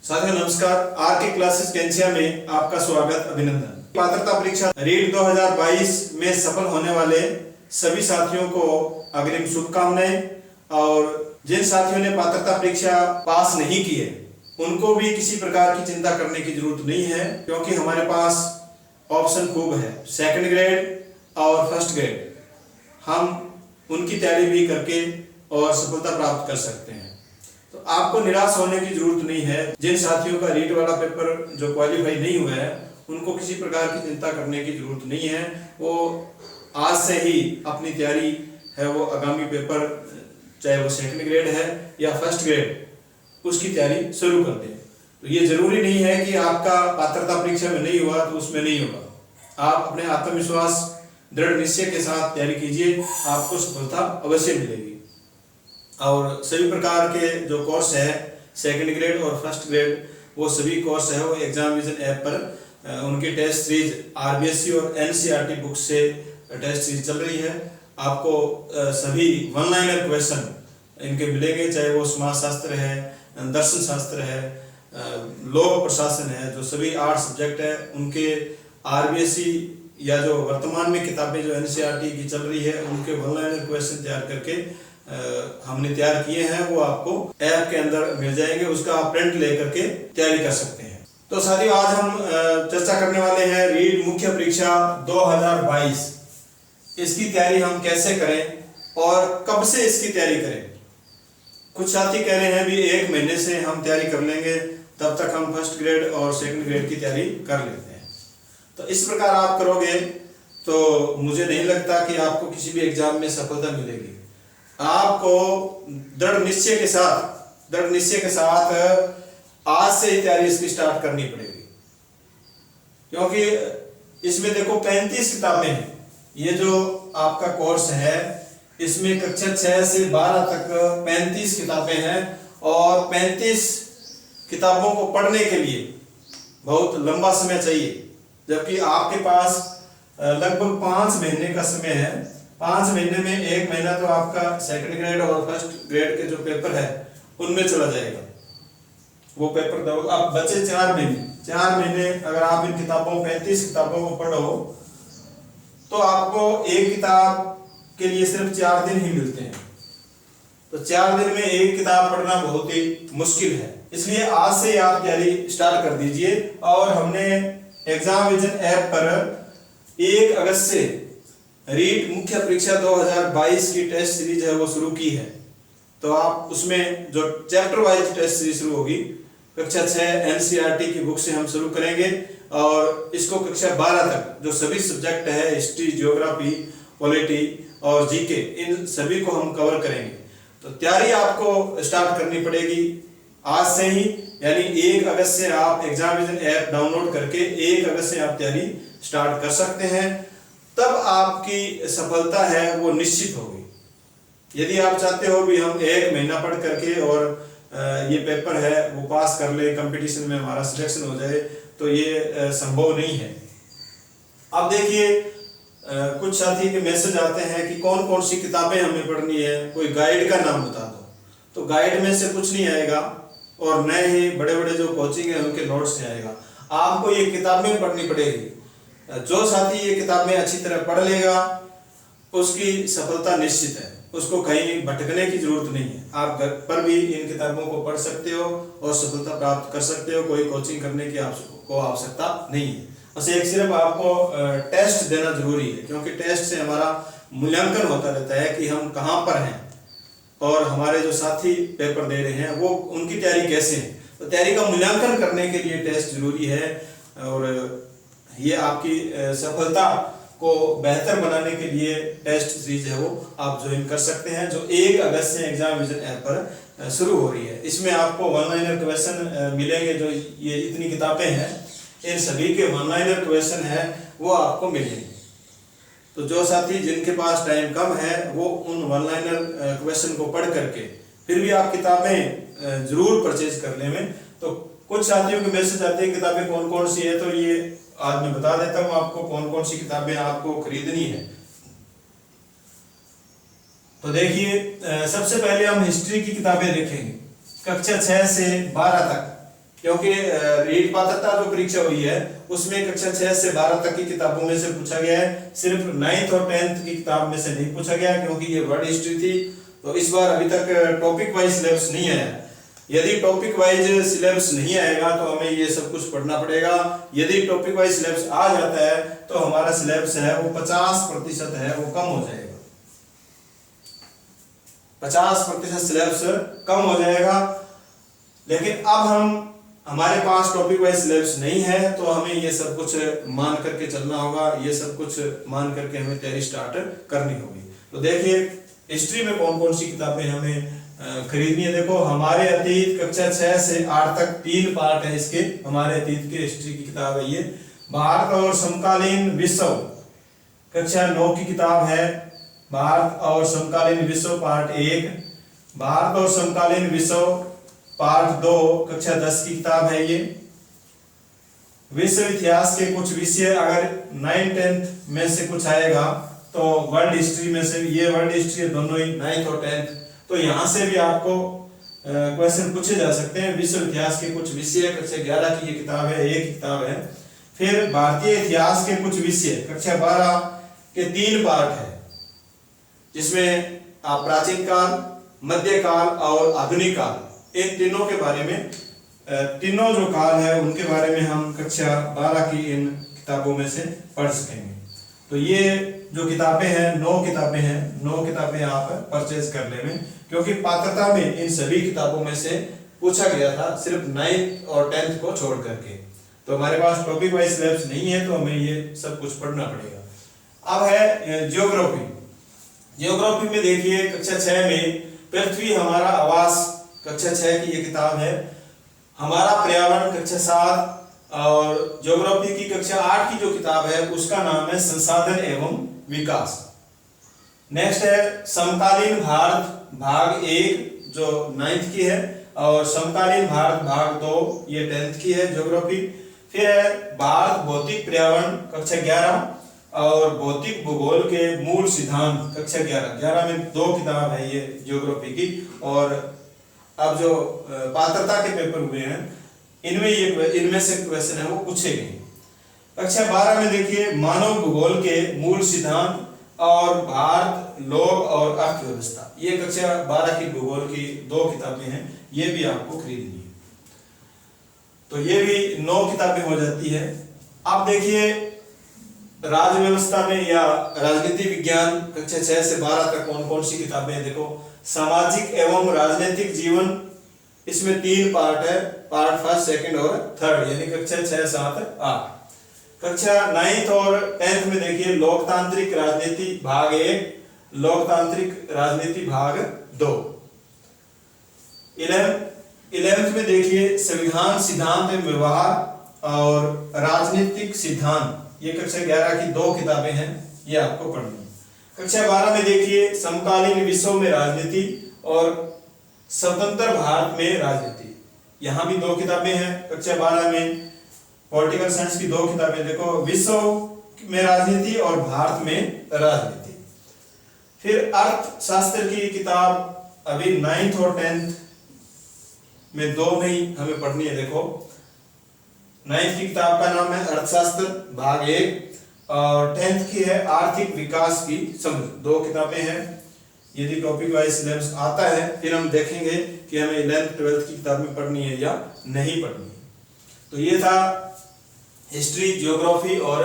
साथियों नमस्कार। आर के क्लासेस कैंसिया में आपका स्वागत, अभिनंदन। पात्रता परीक्षा रीट 2022 में सफल होने वाले सभी साथियों को अग्रिम शुभकामनाएं, और जिन साथियों ने पात्रता परीक्षा पास नहीं की है उनको भी किसी प्रकार की चिंता करने की जरूरत नहीं है, क्योंकि हमारे पास ऑप्शन खूब है। सेकंड ग्रेड और फर्स्ट ग्रेड हम उनकी तैयारी भी करके और सफलता प्राप्त कर सकते हैं। तो आपको निराश होने की जरूरत नहीं है। जिन साथियों का रीट वाला पेपर जो क्वालिफाई नहीं हुआ है उनको किसी प्रकार की चिंता करने की जरूरत नहीं है। वो आज से ही अपनी तैयारी है वो आगामी पेपर, चाहे वो सेकंड ग्रेड है या फर्स्ट ग्रेड, उसकी तैयारी शुरू कर दें। तो ये जरूरी नहीं है कि आपका पात्रता परीक्षा में नहीं हुआ तो उसमें नहीं होगा। आप अपने आत्मविश्वास, दृढ़ निश्चय के साथ तैयारी कीजिए, आपको सफलता अवश्य मिलेगी। और सभी प्रकार के जो कोर्स है सेकंड ग्रेड और फर्स्ट ग्रेड, वो सभी कोर्स है वो एग्जामिनेशन ऐप पर उनकी टेस्ट सीरीज आरबीएससी और एनसीईआरटी बुक से टेस्ट सीरीज चल रही है। आपको सभी वन लाइनर क्वेश्चन इनके मिलेंगे, चाहे वो समाजशास्त्र है, दर्शन शास्त्र है, लोक प्रशासन है, जो सभी 8 सब्जेक्ट है उनके आरबीएससी या जो वर्तमान में किताबें जो एनसीईआरटी की चल रही है उनके वन लाइनर क्वेश्चन तैयार करके हमने तैयार किए हैं, वो आपको ऐप के अंदर मिल जाएंगे। उसका आप प्रिंट लेकर के तैयारी कर सकते हैं। तो साथियों आज हम चर्चा करने वाले हैं रीट मुख्य परीक्षा 2022, इसकी तैयारी हम कैसे करें और कब से इसकी तैयारी करें। कुछ साथी कह रहे हैं भी 1 महीने से हम तैयारी कर लेंगे, तब तक हम फर्स्ट ग्रेड और सेकंड ग्रेड की तैयारी कर लेते हैं। तो इस प्रकार आप करोगे तो मुझे नहीं लगता कि आपको किसी भी एग्जाम में सफलता मिलेगी। आपको दृढ़ निश्चय के साथ आज से ही तैयारी इसकी स्टार्ट करनी पड़ेगी, क्योंकि इसमें देखो 35 किताबें हैं। ये जो आपका कोर्स है इसमें कक्षा 6 से 12 तक 35 किताबें हैं, और 35 किताबों को पढ़ने के लिए बहुत लंबा समय चाहिए, जबकि आपके पास लगभग 5 महीने का समय है। 5 महीने में 1 महीना तो आपका सेकंड ग्रेड और फर्स्ट ग्रेड के जो पेपर है उनमें चला जाएगा। वो पेपर दो, अब बचे 4 महीने अगर आप इन किताबों 35 किताबों को पढ़ो तो आपको एक किताब के लिए सिर्फ 4 दिन ही मिलते हैं। तो 4 दिन में एक किताब पढ़ना बहुत ही मुश्किल है। इसलिए आज से आप तैयारी स्टार्ट कर दीजिए। और हमने एग्जामिनेशन ऐप पर 1 अगस्त से रीट मुख्य परीक्षा 2022 की टेस्ट सीरीज है वो शुरू की है। तो आप उसमें जो चैप्टर वाइज टेस्ट सीरीज शुरू होगी, कक्षा 6 एनसीईआरटी की बुक से हम शुरू करेंगे, और इसको कक्षा 12 तक जो सभी सब्जेक्ट है, हिस्ट्री, ज्योग्राफी, पॉलिटी और जीके, इन सभी को हम कवर करेंगे। तो तैयारी आपको स्टार्ट करनी पड़ेगी आज से ही, यानी 1 अगस्त से आप एग्जामिनेशन ऐप डाउनलोड करके 1 अगस्त से आप तैयारी स्टार्ट कर सकते हैं। तब आपकी सफलता है वो निश्चित होगी। यदि आप चाहते हो भी हम 1 महीना पढ़ करके और ये पेपर है वो पास कर ले, कंपटीशन में हमारा सिलेक्शन हो जाए, तो ये संभव नहीं है। अब देखिए कुछ साथी के मैसेज आते हैं कि कौन कौन सी किताबें हमें पढ़नी है, कोई गाइड का नाम बता दो। तो गाइड में से कुछ नहीं आएगा, और नए ही बड़े बड़े जो कोचिंग है उनके नोट्स नहीं आएगा। आपको ये किताबें पढ़नी पड़ेगी। जो साथी ये किताबें अच्छी तरह पढ़ लेगा उसकी सफलता निश्चित है, उसको कहीं भटकने की जरूरत नहीं है। आप घर पर भी इन किताबों को पढ़ सकते हो और सफलता प्राप्त कर सकते हो। कोई कोचिंग करने की आपको आवश्यकता नहीं है। बस एक सिर्फ आपको टेस्ट देना जरूरी है, क्योंकि टेस्ट से हमारा मूल्यांकन होता रहता है कि हम कहाँ पर हैं और हमारे जो साथी पेपर दे रहे हैं वो उनकी तैयारी कैसे है। तो तैयारी का मूल्यांकन करने के लिए टेस्ट जरूरी है, और ये आपकी सफलता को बेहतर बनाने के लिए टेस्ट सीरीज है वो आप ज्वाइन कर सकते हैं, जो 1 अगस्त से एग्जामिनेशन ऐप पर शुरू हो रही है। इसमें आपको वन लाइनर क्वेश्चन मिलेंगे। जो ये इतनी किताबें हैं इन सभी के वन लाइनर क्वेश्चन है वो आपको मिलेंगे। तो जो साथी जिनके पास टाइम कम है वो उन वन लाइनर क्वेश्चन को पढ़ करके फिर भी आप किताबें जरूर परचेज कर लें। तो कुछ साथियों के मैसेज आते हैं किताबें कौन कौन सी है, तो ये आज मैं बता देता हूं आपको कौन कौन सी किताबें आपको खरीदनी है। तो देखिए सबसे पहले हम हिस्ट्री की किताबें देखेंगे, कक्षा 6 से 12 तक क्योंकि रीट पात्रता जो परीक्षा हुई है उसमें कक्षा 6 से 12 तक की किताबों में से पूछा गया है, सिर्फ 9th और 10th की किताब में से नहीं पूछा गया क्योंकि ये वर्ल्ड हिस्ट्री थी। तो इस बार अभी तक टॉपिक वाइज सिलेबस नहीं आया। यदि टॉपिक वाइज सिलेबस नहीं आएगा तो हमें ये सब कुछ पढ़ना पड़ेगा। यदि टॉपिक वाइज सिलेबस आ जाता है तो हमारा सिलेबस है वो 50% है वो कम हो जाएगा, 50% सिलेबस कम हो जाएगा। लेकिन अब हमारे पास टॉपिक वाइज सिलेबस नहीं है तो हमें ये सब कुछ मान करके चलना होगा, ये सब कुछ मान करके हमें तैयारी स्टार्ट करनी होगी। तो देखिए हिस्ट्री में कौन कौन सी किताबें हमें खरीदनी है। देखो हमारे अतीत कक्षा 6 से 8 तक 3 पार्ट है इसके, हमारे अतीत के हिस्ट्री की किताब है ये। भारत और समकालीन विश्व कक्षा 9 की किताब है, भारत और समकालीन विश्व पार्ट 1, भारत और समकालीन विश्व पार्ट 2 कक्षा 10 की किताब है ये। विश्व इतिहास के कुछ विषय अगर 9th 10th में से कुछ आएगा तो वर्ल्ड हिस्ट्री में से, ये वर्ल्ड हिस्ट्री दोनों ही 9th और 10th, तो यहाँ से भी आपको क्वेश्चन पूछे जा सकते हैं। विश्व इतिहास के कुछ विषय कक्षा 11 की ये किताब है, एक किताब है। फिर भारतीय इतिहास के कुछ विषय कक्षा 12 के 3 पार्ट है, जिसमें आप प्राचीन काल, मध्यकाल और आधुनिक काल, इन तीनों के बारे में, तीनों जो काल है उनके बारे में हम कक्षा 12 की इन किताबों में से पढ़ सकेंगे। तो ये जो किताबें हैं 9 किताबें हैं, 9 किताबें आप परचेज कर लें, क्योंकि पात्रता में इन सभी किताबों में से पूछा गया था, सिर्फ 9th और 10th को छोड़ करके। तो हमारे पास टॉपिक वाइज सिलेबस नहीं है तो हमें ये सब कुछ पढ़ना पड़ेगा। अब है जियोग्राफी। जियोग्राफी में देखिए कक्षा 6 में पृथ्वी हमारा आवास कक्षा 6 की ये किताब है, हमारा पर्यावरण कक्षा 7, और ज्योग्राफी की कक्षा 8 की जो किताब है उसका नाम है संसाधन एवं विकास। नेक्स्ट है समकालीन भारत भाग 1 जो 9th की है, और समकालीन भारत भाग 2 ये 10th की है ज्योग्राफी। फिर है भारत भौतिक पर्यावरण कक्षा 11, और भौतिक भूगोल के मूल सिद्धांत कक्षा 11 में 2 किताब है ये ज्योग्राफी की। और अब जो पात्रता के पेपर हुए हैं इनमें से क्वेश्चन है वो पूछे गए। कक्षा 12 में देखिए मानव भूगोल के मूल सिद्धांत और भारत, लोग और अर्थव्यवस्था, ये कक्षा 12 की भूगोल की 2 किताबें हैं, ये भी आपको खरीदनी है। तो ये भी 9 किताबें हो जाती है। आप देखिए राज्य व्यवस्था में या राजनीति विज्ञान कक्षा 6 से 12 तक कौन कौन सी किताबें हैं। देखो सामाजिक एवं राजनीतिक जीवन, इसमें 3 पार्ट है, पार्ट 1, 2 और 3, यानी कक्षा 6, 7, 8। कक्षा 9th और 10th में देखिए लोकतांत्रिक राजनीति भाग 1, लोकतांत्रिक राजनीति भाग 2। 11th में देखिए संविधान सिद्धांत एवं व्यवहार और राजनीतिक सिद्धांत, ये कक्षा 11 की 2 किताबें हैं, ये आपको पढ़नी है। कक्षा 12 में देखिए समकालीन विश्व में राजनीति और स्वतंत्र भारत में राजनीति, यहाँ भी 2 किताबें हैं। कक्षा 12 में पॉलिटिकल साइंस की 2 किताबें, देखो विश्व में राजनीति और भारत में राजनीति। फिर अर्थशास्त्र की किताब अभी 9th और 10th में 2 में ही हमें पढ़नी है। देखो 9th की किताब का नाम है अर्थशास्त्र भाग 1, और 10th की है आर्थिक विकास की समझ। 2 किताबें हैं। यदि टॉपिक वाइज सिलेबस आता है फिर हम देखेंगे कि हमें 11th 12th की किताबें पढ़नी है या नहीं पढ़नी है। तो ये था हिस्ट्री, ज्योग्राफी और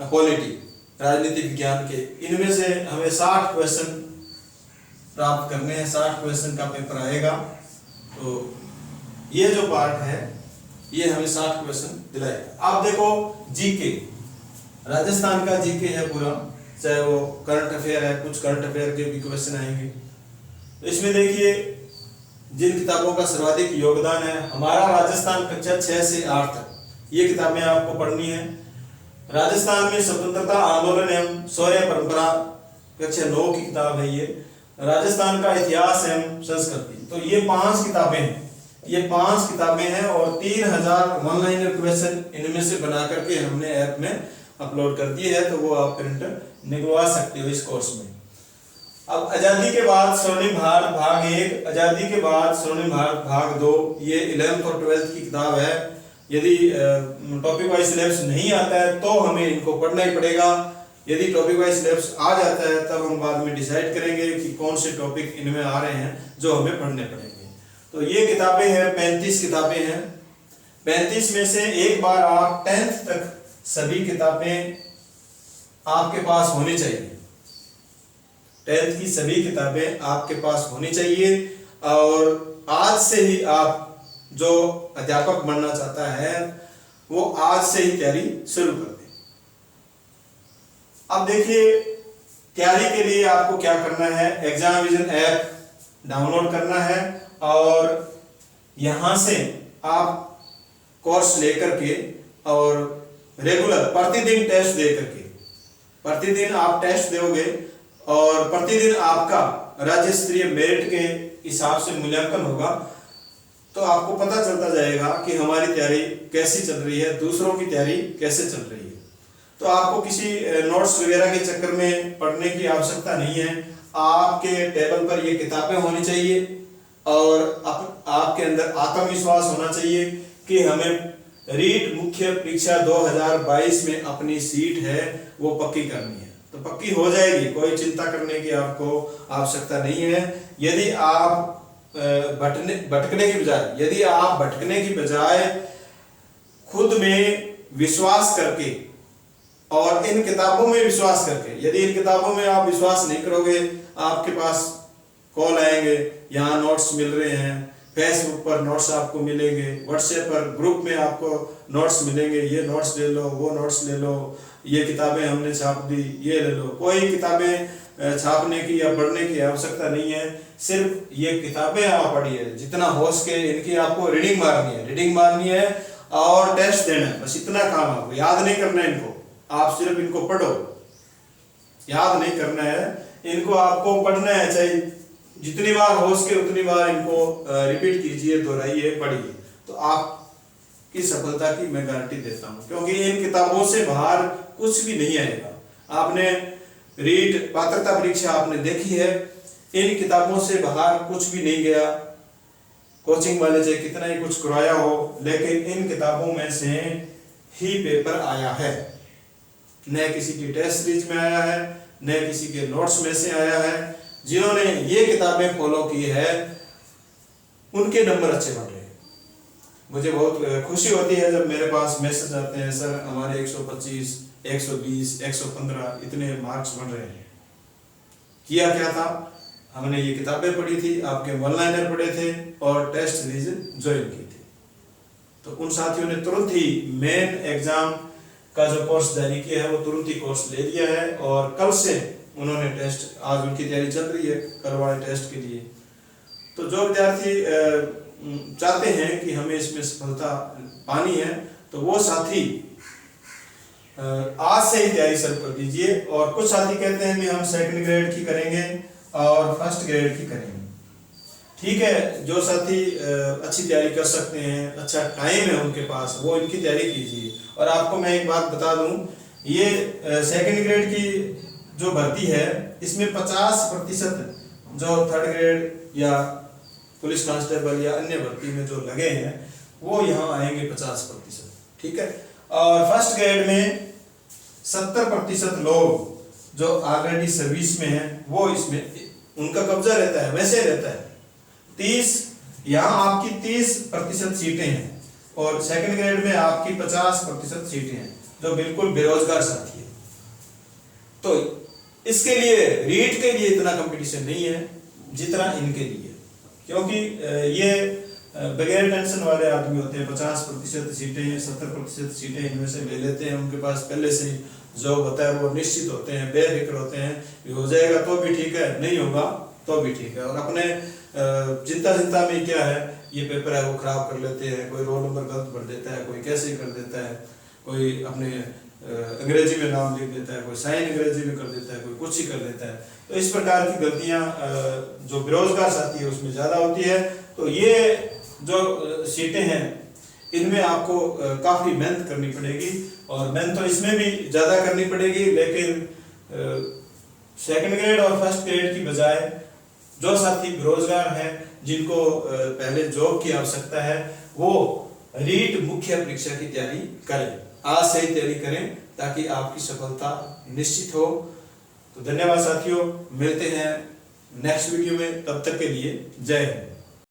पॉलिटी, राजनीति विज्ञान के। इनमें से हमें 60 क्वेश्चन प्राप्त करने हैं, 60 क्वेश्चन का पेपर आएगा। तो ये जो पार्ट है ये हमें 60 क्वेश्चन दिलाएगा। आप देखो जीके, राजस्थान का जीके है पूरा, चाहे वो करंट अफेयर है, कुछ करंट अफेयर के भी क्वेश्चन आएंगे। तो इसमें देखिए जिन किताबों का सर्वाधिक योगदान है, हमारा राजस्थान कक्षा 6 से 8 तक, ये किताबें आपको पढ़नी है। राजस्थान में स्वतंत्रता आंदोलन एवं शौर्य परंपरा कक्षा 9 की किताब है ये। राजस्थान का इतिहास एवं संस्कृति, तो ये 5 किताबें हैं, ये 5 किताबें हैं और 3000 वन लाइनर क्वेश्चन इनमें से बना करके हमने ऐप में अपलोड कर दिए है, तो वो आप प्रिंट निकलवा सकते हो इस कोर्स में। अब आजादी के बाद स्वर्णिम भारत भाग 1, आजादी के बाद स्वर्णिम भारत भाग 2, ये 11th और 12th की किताब है। यदि टॉपिक वाइज सिलेबस नहीं आता है तो हमें इनको पढ़ना ही पड़ेगा। यदि टॉपिक वाइज सिलेबस आ जाता है तब हम बाद में डिसाइड करेंगे कि कौन से टॉपिक इनमें आ रहे हैं जो हमें पढ़ने पड़ेंगे। तो ये किताबें हैं, 35 किताबें हैं। 35 में से एक बार आप 10th तक सभी किताबें आपके पास होनी चाहिए। 10th की सभी किताबें आपके पास होनी चाहिए और आज से ही आप जो अध्यापक बनना चाहता है वो आज से ही तैयारी शुरू कर दे। अब देखिए, तैयारी के लिए आपको क्या करना है, एग्जामविजन ऐप डाउनलोड करना है और यहां से आप कोर्स लेकर के और रेगुलर प्रतिदिन टेस्ट दे करके, प्रतिदिन आप टेस्ट दोगे और प्रतिदिन आपका राज्य स्तरीय मेरिट के हिसाब से मूल्यांकन होगा, तो आपको पता चलता जाएगा कि हमारी तैयारी कैसी चल रही है, दूसरों की तैयारी कैसे चल रही है। तो आपको किसी नोट्स वगैरह के चक्कर में पढ़ने की आवश्यकता नहीं है। आपके टेबल पर ये किताबें होनी चाहिए और आपके अंदर आत्मविश्वास होना चाहिए कि हमें रीट मुख्य परीक्षा 2022 में अपनी सीट है वो पक्की करनी है। तो पक्की हो जाएगी, कोई चिंता करने की आपको आवश्यकता नहीं है। यदि आप भटकने की बजाय खुद में विश्वास करके और इन किताबों में विश्वास करके, यदि इन किताबों में आप विश्वास नहीं करोगे, आपके पास कॉल आएंगे, यहाँ नोट्स मिल रहे हैं, फेसबुक पर नोट्स आपको मिलेंगे, व्हाट्सएप पर ग्रुप में आपको नोट्स मिलेंगे, ये नोट्स ले लो, वो नोट्स ले लो, ये किताबें हमने छाप दी, ये ले लो। कोई किताबें छापने की या पढ़ने की आवश्यकता नहीं है, सिर्फ ये किताबें आप पढ़िए, जितना हो सके इनकी आपको रीडिंग मारनी है और टेस्ट देना है। बस इतना काम आपको, याद नहीं करना है इनको, आप सिर्फ इनको पढ़ो, याद नहीं करना है इनको, आपको पढ़ना है। चाहे जितनी बार हो सके उतनी बार इनको रिपीट कीजिए, दोहराइए, पढ़िए, तो आपकी सफलता की मैं गारंटी देता हूं, क्योंकि इन किताबों से बाहर कुछ भी नहीं आएगा। आपने रीट पात्रता परीक्षा आपने देखी है, इन किताबों से बाहर कुछ भी नहीं गया। कोचिंग वाले चाहे कितना ही कुछ करवाया हो, लेकिन इन किताबों में से ही पेपर आया है, न किसी की टेस्ट सीरीज में आया है, न किसी के नोट्स में से आया है। जिन्होंने ये किताबें फॉलो की है उनके नंबर अच्छे बन रहे हैं। मुझे बहुत खुशी होती है जब मेरे पास मैसेज आते हैं, सर हमारे 125, 120, 115 इतने मार्क्स बन रहे हैं। किया क्या था, हमने ये किताबें पढ़ी थी, आपके वन लाइनर पढ़े थे और टेस्ट सीरीज ज्वाइन की थी। तो उन साथियों ने तुरंत ही मेन एग्जाम का जो कोर्स जारी किया है वो तुरंत ही कोर्स ले लिया है और कल से उन्होंने टेस्ट, आज उनकी तैयारी चल रही है कल वाले टेस्ट के लिए। तो जो विद्यार्थी चाहते हैं कि हमें इसमें सफलता पानी है, तो वो साथी आज से ही तैयारी शुरू कर दीजिए। और कुछ साथी कहते हैं कि हम सेकंड ग्रेड की करेंगे और फर्स्ट ग्रेड की करेंगे। ठीक है, जो साथी अच्छी तैयारी कर सकते हैं, अच्छा टाइम है उनके पास, वो इनकी तैयारी कीजिए। और आपको मैं एक बात बता दूं, ये सेकंड ग्रेड की जो भर्ती है इसमें 50% जो थर्ड ग्रेड या पुलिस कांस्टेबल या अन्य भर्ती में जो लगे हैं वो यहाँ आएंगे 50%। ठीक है, और फर्स्ट ग्रेड में 70% लोग जो ऑलरेडी सर्विस में हैं वो इसमें उनका कब्जा रहता है, वैसे रहता है। 30 यहाँ आपकी 30% सीटें हैं और सेकंड ग्रेड में आपकी 50% सीटें हैं जो बिल्कुल बेरोजगार साथी है। तो इसके लिए रीट के लिए इतना कंपटीशन नहीं है जितना इनके लिए, क्योंकि ये बगैर टेंशन वाले आदमी होते हैं। 50% सीटें, 70% सीटें इनमें से ले लेते हैं, उनके पास पहले से जॉब होता है, वो निश्चित होते हैं, बेफिक्र होते हैं। हो जाएगा तो भी ठीक है, नहीं होगा तो भी ठीक है। और अपने चिंता में क्या है, ये पेपर है वो खराब कर लेते हैं, कोई रोल नंबर गलत भर देता है, कोई कैसे कर देता है, कोई अपने अंग्रेजी में नाम लिख देता है, कोई साइन अंग्रेजी में कर देता है, कोई कुछ ही कर देता है। तो इस प्रकार की गलतियां जो बेरोजगार साथी है उसमें ज़्यादा होती है। तो ये जो सीटें हैं इनमें आपको काफ़ी मेहनत करनी पड़ेगी और मेहनत तो इसमें भी ज़्यादा करनी पड़ेगी, लेकिन सेकंड ग्रेड और फर्स्ट ग्रेड की बजाय जो साथी बेरोजगार हैं, जिनको पहले जॉब की आवश्यकता है, वो रीट मुख्य परीक्षा की तैयारी करें। आज से ही तैयारी करें ताकि आपकी सफलता निश्चित हो। तो धन्यवाद साथियों, मिलते हैं नेक्स्ट वीडियो में, तब तक के लिए जय हिंद।